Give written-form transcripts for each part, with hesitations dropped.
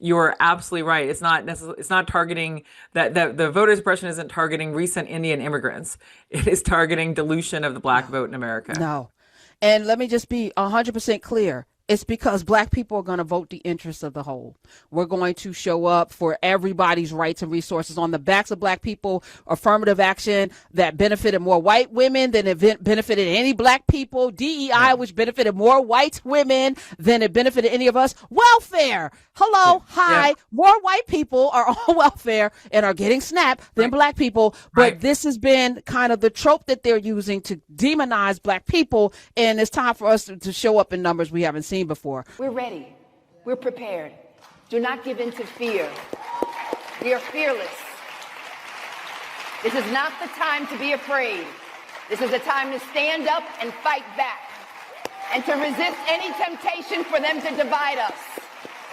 You're absolutely right. It's not necessarily, it's not targeting that the voter suppression isn't targeting recent Indian immigrants. It is targeting dilution of the black No, vote in America. no. And let me just be 100% clear. It's because black people are going to vote the interests of the whole. We're going to show up for everybody's rights and resources on the backs of black people. Affirmative action that benefited more white women than it benefited any black people. Yeah. DEI, which benefited more white women than it benefited any of us. Welfare. Yeah. Hello, Yeah. hi. More white people are on welfare and are getting SNAP than Right. black people. But Right. this has been kind of the trope that they're using to demonize black people. And it's time for us to show up in numbers we haven't seen before. We're ready. We're prepared. Do not give in to fear. We are fearless. This is not the time to be afraid. This is the time to stand up and fight back and to resist any temptation for them to divide us.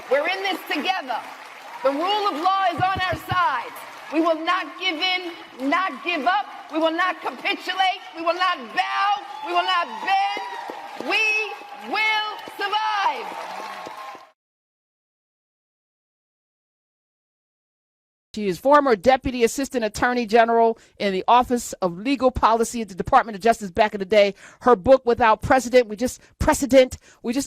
We're in this together. The rule of law is on our side. We will not give in, not give up. We will not capitulate. We will not bow. We will not bend. We will survive. She is former Deputy Assistant Attorney General in the Office of Legal Policy at the Department of Justice back in the day. Her book, Without Precedent, we just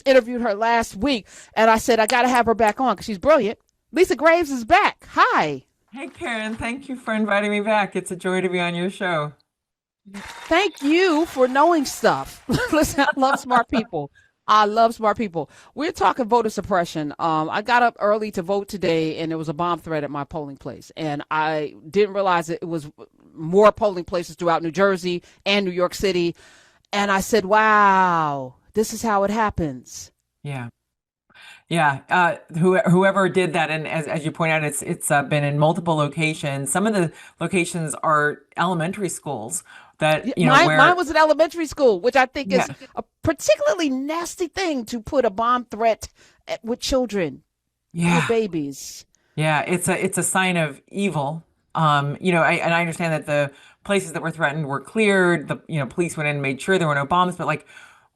interviewed her last week. And I said, I got to have her back on because she's brilliant. Lisa Graves is back. Hi. Hey, Karen, thank you for inviting me back. It's a joy to be on your show. Thank you for knowing stuff. Listen, I love smart people. I love smart people. We're talking voter suppression. I got up early to vote today, and there was a bomb threat at my polling place, and I didn't realize that it was more polling places throughout New Jersey and New York City. And I said, "Wow, this is how it happens." Yeah. Yeah, whoever did that, and as you point out, it's been in multiple locations. Some of the locations are elementary schools that, Mine where, was an elementary school, which I think is yeah, a particularly nasty thing to put a bomb threat with children, with yeah, babies. yeah, it's a sign of evil. And I understand that the places that were threatened were cleared. The, police went in and made sure there were no bombs, but like,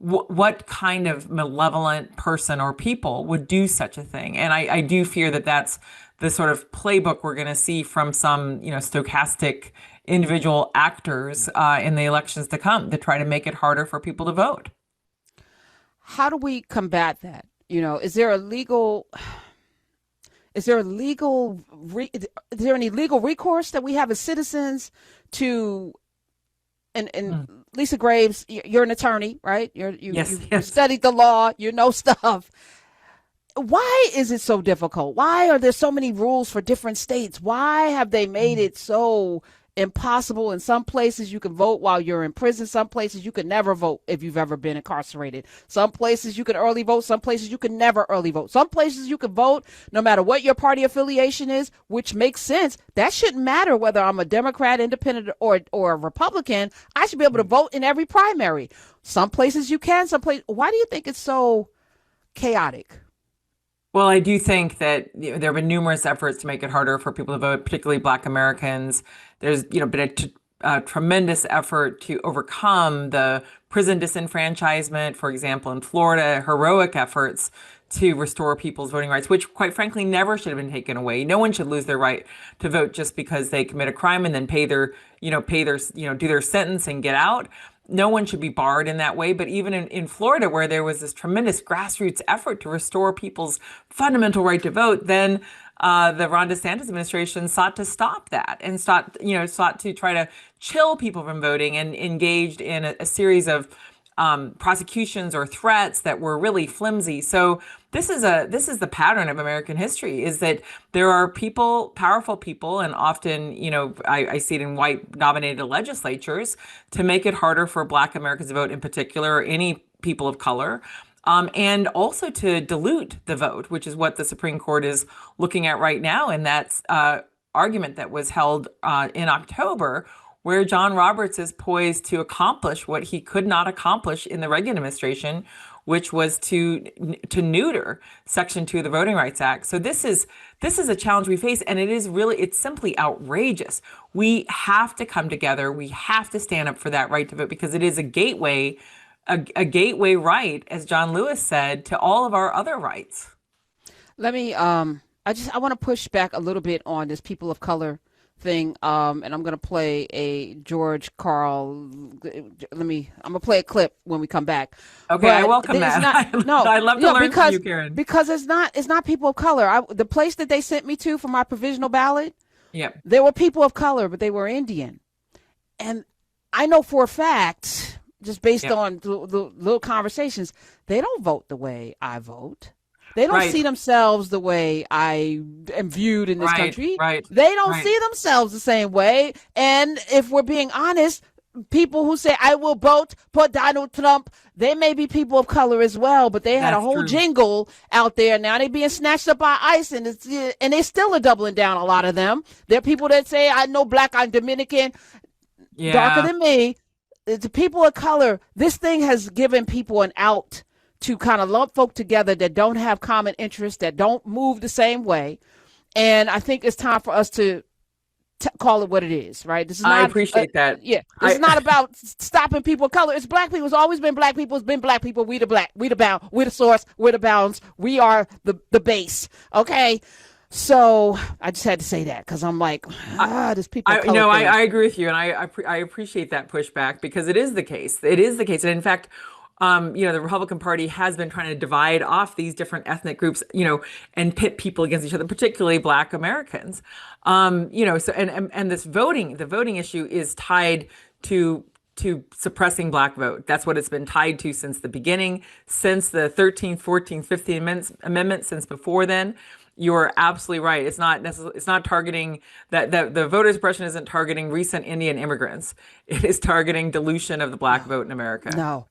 what kind of malevolent person or people would do such a thing? And I do fear that that's the sort of playbook we're going to see from some, stochastic individual actors in the elections to come to try to make it harder for people to vote. How do we combat that? Is there any legal recourse that we have as citizens to, and Mm. Lisa Graves, you're an attorney, right? Yes, You yes. studied the law, you know stuff. Why is it so difficult? Why are there so many rules for different states? Why have they made it so impossible? In some places you can vote while you're in prison. Some places you can never vote if you've ever been incarcerated. Some places you can early vote. Some places you can never early vote. Some places you can vote no matter what your party affiliation is, which makes sense. That shouldn't matter whether I'm a Democrat, independent, or a Republican. I should be able to vote in every primary. Some places you can, some places. Why do you think it's so chaotic? Well, I do think that there have been numerous efforts to make it harder for people to vote, particularly Black Americans. There's, been a tremendous effort to overcome the prison disenfranchisement, for example, in Florida, heroic efforts to restore people's voting rights, which quite frankly never should have been taken away. No one should lose their right to vote just because they commit a crime and then do their sentence and get out. No one should be barred in that way. But even in Florida, where there was this tremendous grassroots effort to restore people's fundamental right to vote, then the Ron DeSantis administration sought to stop that and sought to try to chill people from voting and engaged in a series of prosecutions or threats that were really flimsy. So this is the pattern of American history, is that there are people, powerful people, and often, I see it in white dominated legislatures, to make it harder for Black Americans to vote in particular, or any people of color. And also to dilute the vote, which is what the Supreme Court is looking at right now. And that's argument that was held in October, where John Roberts is poised to accomplish what he could not accomplish in the Reagan administration, which was to neuter Section 2 of the Voting Rights Act. So this is a challenge we face, and it's simply outrageous. We have to come together. We have to stand up for that right to vote, because it is a gateway right, as John Lewis said, to all of our other rights. Let me I want to push back a little bit on this people of color thing. And I'm going to play a George Carl. I'm going to play a clip when we come back. Okay, I But welcome it's that. not, no, I love to no, learn from because, you, Karen. because it's not people of color. The place that they sent me to for my provisional ballot, Yep. there were people of color, but they were Indian. And I know for a fact, just based Yep. on the little conversations, they don't vote the way I vote. They don't Right. see themselves the way I am viewed in this Right, country. right, They don't right. see themselves the same way. And if we're being honest, people who say, I will vote for Donald Trump, they may be people of color as well, but they had a That's whole true. jingle out there. Now they being snatched up by ICE, and they still are doubling down, a lot of them. There are people that say, I know black, I'm Dominican, darker Yeah. than me. The people of color, this thing has given people an out to kind of lump folk together that don't have common interests, that don't move the same way. And I think it's time for us to call it what it is, right? This is I not appreciate that. Yeah, this is not about stopping people of color. It's black people. It's always been black people. It's been black people. We the black. We the bound. We the source. We're the bounds. We are the base. Okay. So I just had to say that because I'm like, this people of color No, thing. I agree with you, and I appreciate that pushback because it is the case. It is the case, and in fact, the Republican Party has been trying to divide off these different ethnic groups, and pit people against each other, particularly Black Americans. So and the voting issue is tied to suppressing Black vote. That's what it's been tied to since the beginning, since the 13th, 14th, 15th amendment, since before then. You're absolutely right. It's not targeting that the voter suppression isn't targeting recent Indian immigrants. It is targeting dilution of the Black vote in America. No.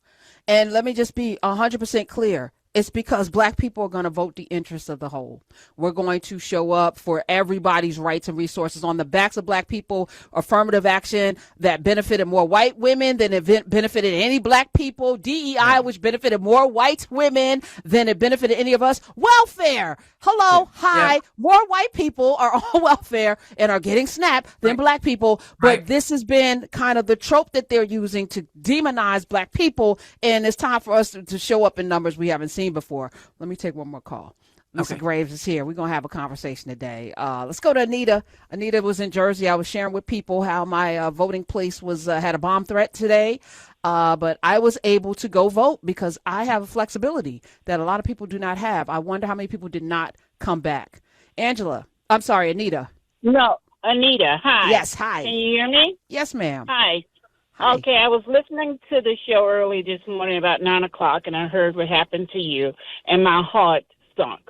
And let me just be 100% clear. It's because black people are going to vote the interests of the whole. We're going to show up for everybody's rights and resources on the backs of black people. Affirmative action that benefited more white women than it benefited any black people. DEI, which benefited more white women than it benefited any of us. Welfare. Hello. Hi. Yeah. More white people are on welfare and are getting snapped than black people. But Right. this has been kind of the trope that they're using to demonize black people. And it's time for us to show up in numbers we haven't seen before. Let me take one more call. Mr. Okay. Graves is here. We're going to have a conversation today. Let's go to Anita. Anita was in Jersey. I was sharing with people how my voting place was had a bomb threat today. But I was able to go vote because I have a flexibility that a lot of people do not have. I wonder how many people did not come back. Angela. I'm sorry, Anita. No, Anita. Hi. Yes, hi. Can you hear me? Yes, ma'am. Hi. Hi. Okay, I was listening to the show early this morning about 9 o'clock, and I heard what happened to you, and my heart sunk.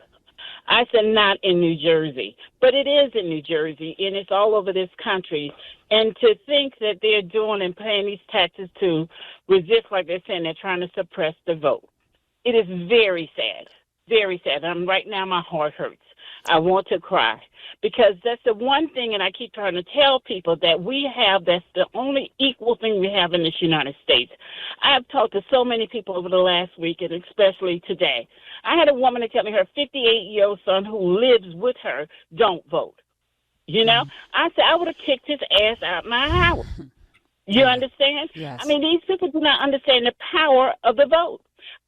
I said not in New Jersey, but it is in New Jersey, and it's all over this country. And to think that they're doing and paying these taxes to resist, like they're saying, they're trying to suppress the vote. It is very sad, very sad. Right now, my heart hurts. I want to cry because that's the one thing, and I keep trying to tell people that we have, that's the only equal thing we have in this United States. I've talked to so many people over the last week, and especially today. I had a woman to tell me her 58-year-old son who lives with her don't vote. You know, I said I would have kicked his ass out my house. You understand? Yes. I mean, these people do not understand the power of the vote.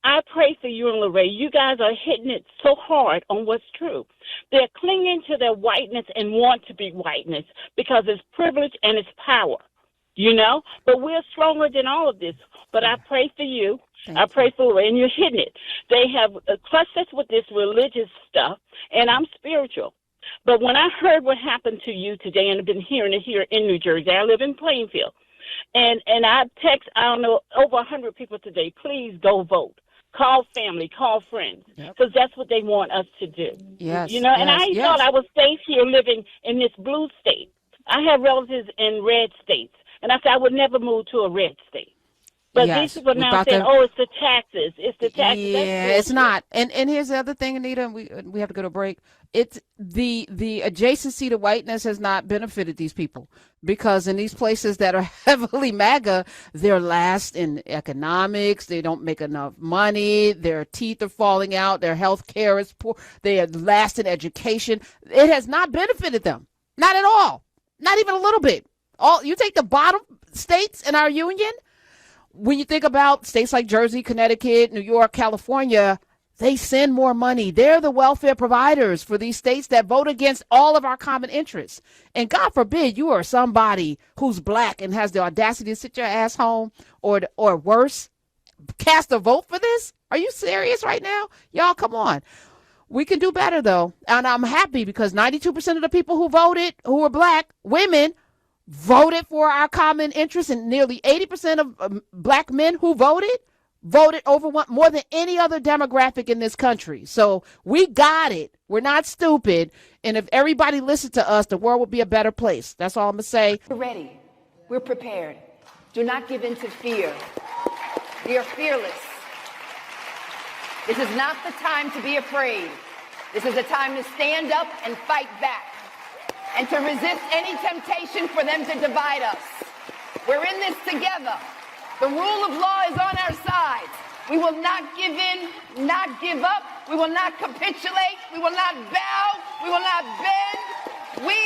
I pray for you and Lorraine. You guys are hitting it so hard on what's true. They're clinging to their whiteness and want to be whiteness because it's privilege and it's power, you know? But we're stronger than all of this. But I pray for you. I pray for Lorraine. You're hitting it. They have crushed us with this religious stuff, and I'm spiritual. But when I heard what happened to you today, and I've been hearing it here in New Jersey, I live in Plainfield, and I text, I don't know, over 100 people today, please go vote. Call family, call friends, because that's what they want us to do. Yes. You know, and yes, I yes. thought I was safe here living in this blue state. I have relatives in red states, and I said I would never move to a red state. But Yes, these people now about saying, the- oh, it's the taxes. It's the taxes. Yeah, That's it's bullshit. not. And here's the other thing, Anita. We have to go to a break. It's the adjacency to whiteness has not benefited these people because in these places that are heavily MAGA, they're last in economics. They don't make enough money. Their teeth are falling out. Their health care is poor. They are last in education. It has not benefited them. Not at all. Not even a little bit. You take the bottom states in our union. When you think about states like Jersey, Connecticut, New York, California, They send more money. They're the welfare providers for these states that vote against all of our common interests. And God forbid you are somebody who's black and has the audacity to sit your ass home or worse, cast a vote for this. Are you serious right now? Y'all, come on. We can do better, though. And I'm happy because 92% of the people who voted, who were black, women, voted for our common interests. And nearly 80% of black men who voted over more than any other demographic in this country. So we got it. We're not stupid. And if everybody listened to us, the world would be a better place. That's all I'm going to say. We're ready. We're prepared. Do not give in to fear. We are fearless. This is not the time to be afraid. This is a time to stand up and fight back and to resist any temptation for them to divide us. We're in this together. The rule of law is on our side. We will not give in, not give up. We will not capitulate. We will not bow. We will not bend. We